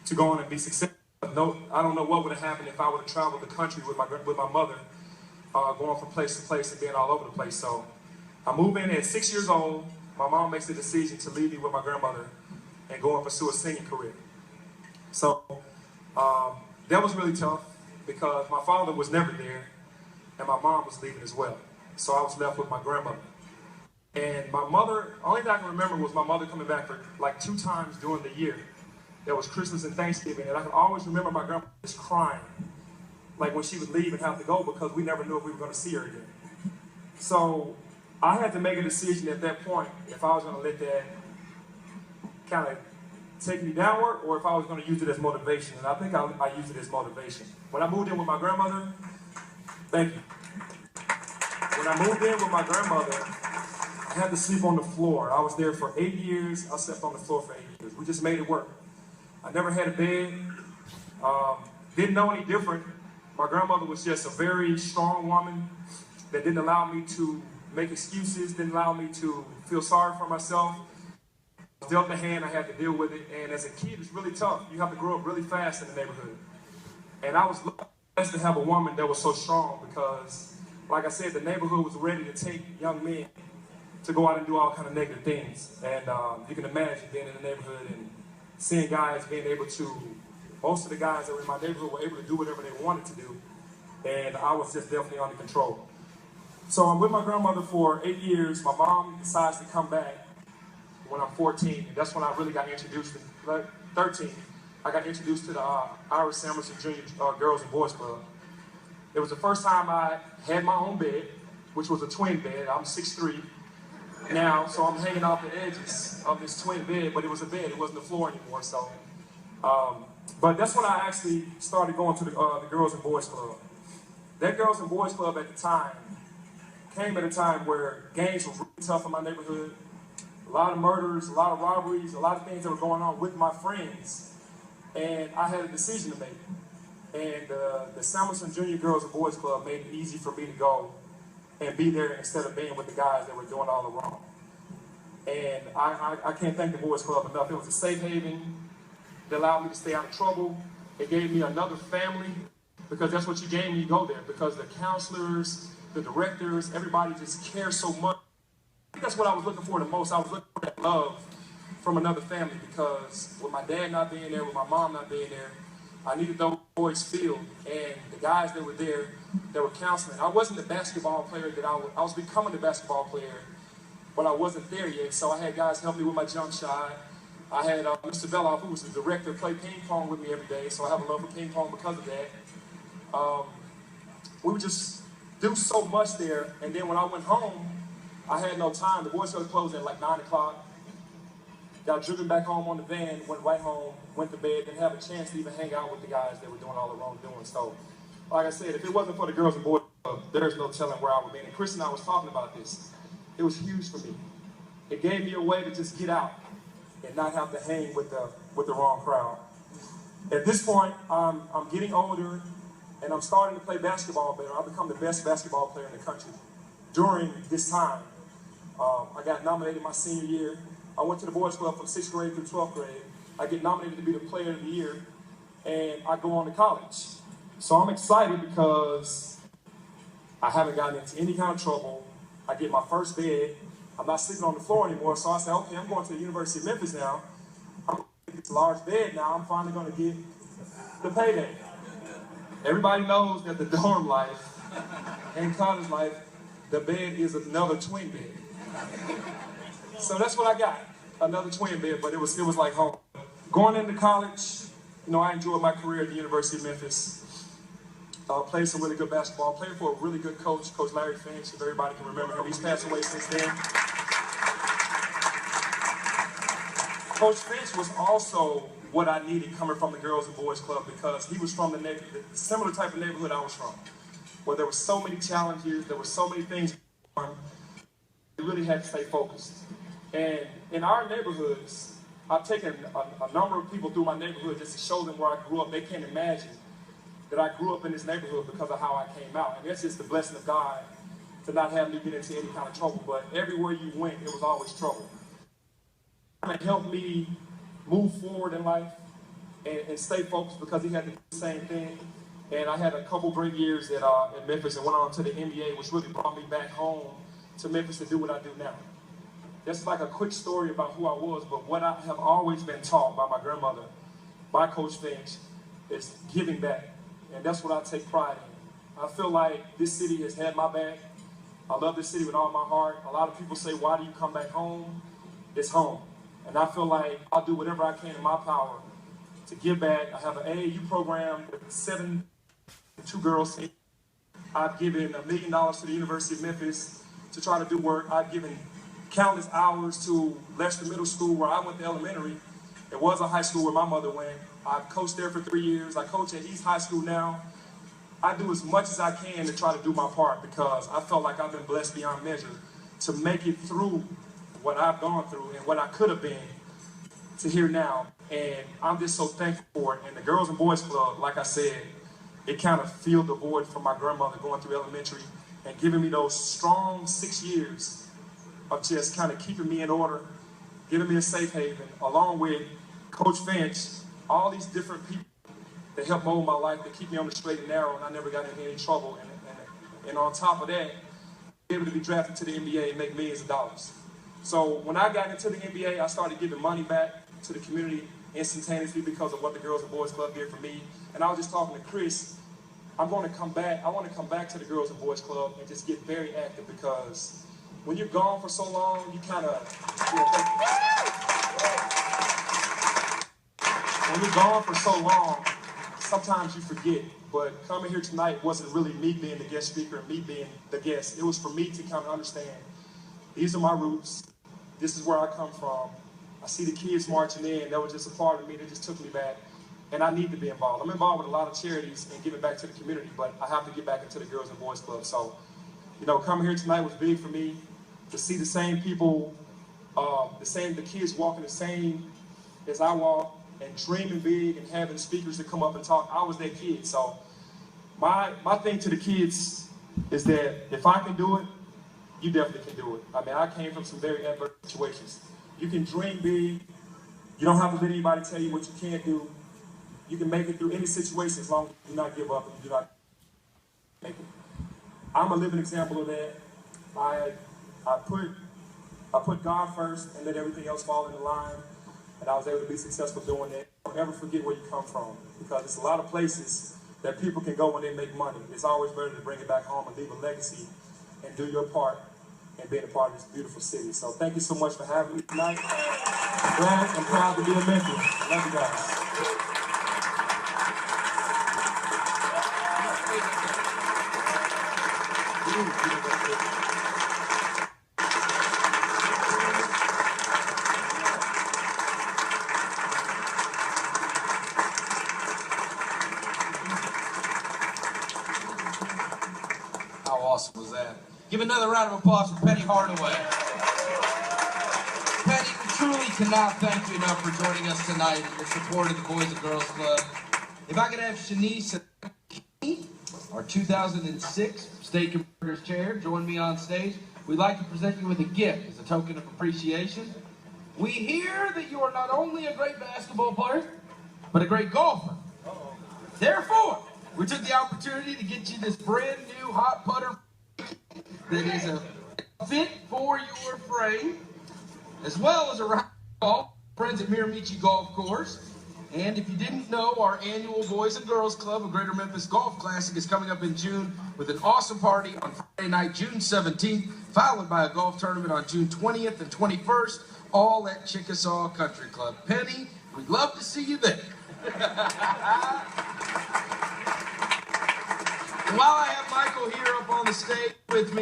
to go on and be successful. No, I don't know what would have happened if I would have traveled the country with my mother, going from place to place and being all over the place. So I move in at 6 years old. My mom makes the decision to leave me with my grandmother and go and pursue a singing career. So that was really tough because my father was never there and my mom was leaving as well. So I was left with my grandmother. And my mother, only thing I can remember was my mother coming back for like 2 times during the year. There was Christmas and Thanksgiving, and I can always remember my grandma just crying, like when she would leave and have to go because we never knew if we were going to see her again. So I had to make a decision at that point if I was going to let that kind of take me downward or if I was going to use it as motivation. And I think I used it as motivation. When I moved in with my grandmother, thank you. When I moved in with my grandmother, I had to sleep on the floor. I was there for 8 years. I slept on the floor for 8 years. We just made it work. I never had a bed. Didn't know any different. My grandmother was just a very strong woman that didn't allow me to make excuses, didn't allow me to feel sorry for myself. I was dealt a hand, I had to deal with it. And as a kid, it's really tough. You have to grow up really fast in the neighborhood. And I was blessed to have a woman that was so strong because, like I said, the neighborhood was ready to take young men to go out and do all kind of negative things. And you can imagine being in the neighborhood and seeing guys being able to, most of the guys that were in my neighborhood were able to do whatever they wanted to do. And I was just definitely under control. So I'm with my grandmother for 8 years. My mom decides to come back when I'm 14. And that's when I really got introduced to, 13. I got introduced to the Irish Samuelson Junior Girls and Boys Club. It was the first time I had my own bed, which was a twin bed. I'm 6'3". Now, so I'm hanging off the edges of this twin bed, but it was a bed, it wasn't the floor anymore, so. But that's when I actually started going to the Girls and Boys Club. That Girls and Boys Club at the time came at a time where gangs were really tough in my neighborhood. A lot of murders, a lot of robberies, a lot of things that were going on with my friends. And I had a decision to make. And the Samuelson Junior Girls and Boys Club made it easy for me to go and be there instead of being with the guys that were doing all the wrong. And I can't thank the Boys Club enough. It was a safe haven that allowed me to stay out of trouble. It gave me another family because that's what you gain when you go there, because the counselors, the directors, everybody just cares so much. I think that's what I was looking for the most. I was looking for that love from another family because with my dad not being there, with my mom not being there, I needed those boys feel, and the guys that were there, that were counseling. I wasn't the basketball player that I was becoming the basketball player, but I wasn't there yet. So I had guys help me with my jump shot. I had Mr. Beloff, who was the director, play ping pong with me every day. So I have a love for ping pong because of that. We would just do so much there. And then when I went home, I had no time. The Boys Club closed at like 9 o'clock. Got driven back home on the van, went right home, went to bed, didn't have a chance to even hang out with the guys that were doing all the wrongdoing. So, like I said, if it wasn't for the Girls and Boys Club, there's no telling where I would be. And Chris and I was talking about this. It was huge for me. It gave me a way to just get out and not have to hang with the wrong crowd. At this point, I'm getting older, and I'm starting to play basketball better. I've become the best basketball player in the country during this time. I got nominated my senior year. I went to the Boys Club from 6th grade through 12th grade. I get nominated to be the player of the year, and I go on to college. So I'm excited because I haven't gotten into any kind of trouble. I get my first bed. I'm not sleeping on the floor anymore, so I say, okay, I'm going to the University of Memphis now. I'm going to get this large bed now. I'm finally going to get the payday. Everybody knows that the dorm life and college life, the bed is another twin bed. So that's what I got, another twin bed, but it was like home. Going into college, you know, I enjoyed my career at the University of Memphis. Played some really good basketball, played for a really good coach, Coach Larry Finch, if everybody can remember him. He's passed away since then. Coach Finch was also what I needed coming from the Girls and Boys Club because he was from the similar type of neighborhood I was from, where there were so many challenges, there were so many things going on. You really had to stay focused. And in our neighborhoods, I've taken a number of people through my neighborhood just to show them where I grew up. They can't imagine that I grew up in this neighborhood because of how I came out. And that's just the blessing of God to not have me get into any kind of trouble. But everywhere you went, it was always trouble. It helped me move forward in life. and stay focused because he had to do the same thing. And I had a couple great years at Memphis and went on to the NBA, which really brought me back home to Memphis to do what I do now. That's like a quick story about who I was, but what I have always been taught by my grandmother, by Coach Finch, is giving back. And that's what I take pride in. I feel like this city has had my back. I love this city with all my heart. A lot of people say, why do you come back home? It's home. And I feel like I'll do whatever I can in my power to give back. I have an AAU program with 2 girls. I've given $1 million to the University of Memphis to try to do work. I've given countless hours to Leicester Middle School, where I went to elementary. It was a high school where my mother went. I've coached there for 3 years. I coach at East High School now. I do as much as I can to try to do my part because I felt like I've been blessed beyond measure to make it through what I've gone through and what I could have been to here now. And I'm just so thankful for it. And the Girls and Boys Club, like I said, it kind of filled the void from my grandmother going through elementary and giving me those strong 6 years of just kind of keeping me in order, giving me a safe haven, along with Coach Finch, all these different people that helped mold my life, that keep me on the straight and narrow, and I never got into any trouble. And on top of that, able to be drafted to the NBA and make millions of dollars. So when I got into the NBA, I started giving money back to the community instantaneously because of what the Girls and Boys Club did for me. And I was just talking to Chris, I'm going to come back. I want to come back to the Girls and Boys Club and just get very active because when you're gone for so long, you kind of, when you're gone for so long, sometimes you forget. But coming here tonight wasn't really me being the guest speaker and me being the guest. It was for me to kind of understand, these are my roots. This is where I come from. I see the kids marching in. That was just a part of me that just took me back. And I need to be involved. I'm involved with a lot of charities and giving back to the community, but I have to get back into the Girls and Boys Club. So, you know, coming here tonight was big for me to see the same people, the kids walking the same as I walk and dreaming big and having speakers that come up and talk. I was that kid. So my thing to the kids is that if I can do it, you definitely can do it. I mean, I came from some very adverse situations. You can dream big. You don't have to let anybody tell you what you can't do. You can make it through any situation as long as you do not give up and you do not make it. I'm a living example of that. I put God first and let everything else fall into line, and I was able to be successful doing that. Don't ever forget where you come from, because it's a lot of places that people can go when they make money. It's always better to bring it back home and leave a legacy and do your part and being a part of this beautiful city. So thank you so much for having me tonight. I'm proud to be a Memphis. Love you guys. How awesome was that? Give another round of applause for Penny Hardaway. Penny, we truly cannot thank you enough for joining us tonight and your support of the Boys and Girls Club. If I could have Shanice, our 2006 State Converters Chair, join me on stage. We'd like to present you with a gift as a token of appreciation. We hear that you are not only a great basketball player, but a great golfer. Therefore, we took the opportunity to get you this brand new hot putter that is a fit for your frame, as well as a round of golf, friends at Miramichi Golf Course. And if you didn't know, our annual Boys and Girls Club of Greater Memphis Golf Classic is coming up in June with an awesome party on Friday night, June 17th, followed by a golf tournament on June 20th and 21st, all at Chickasaw Country Club. Penny, we'd love to see you there. While I have Michael here up on the stage with me,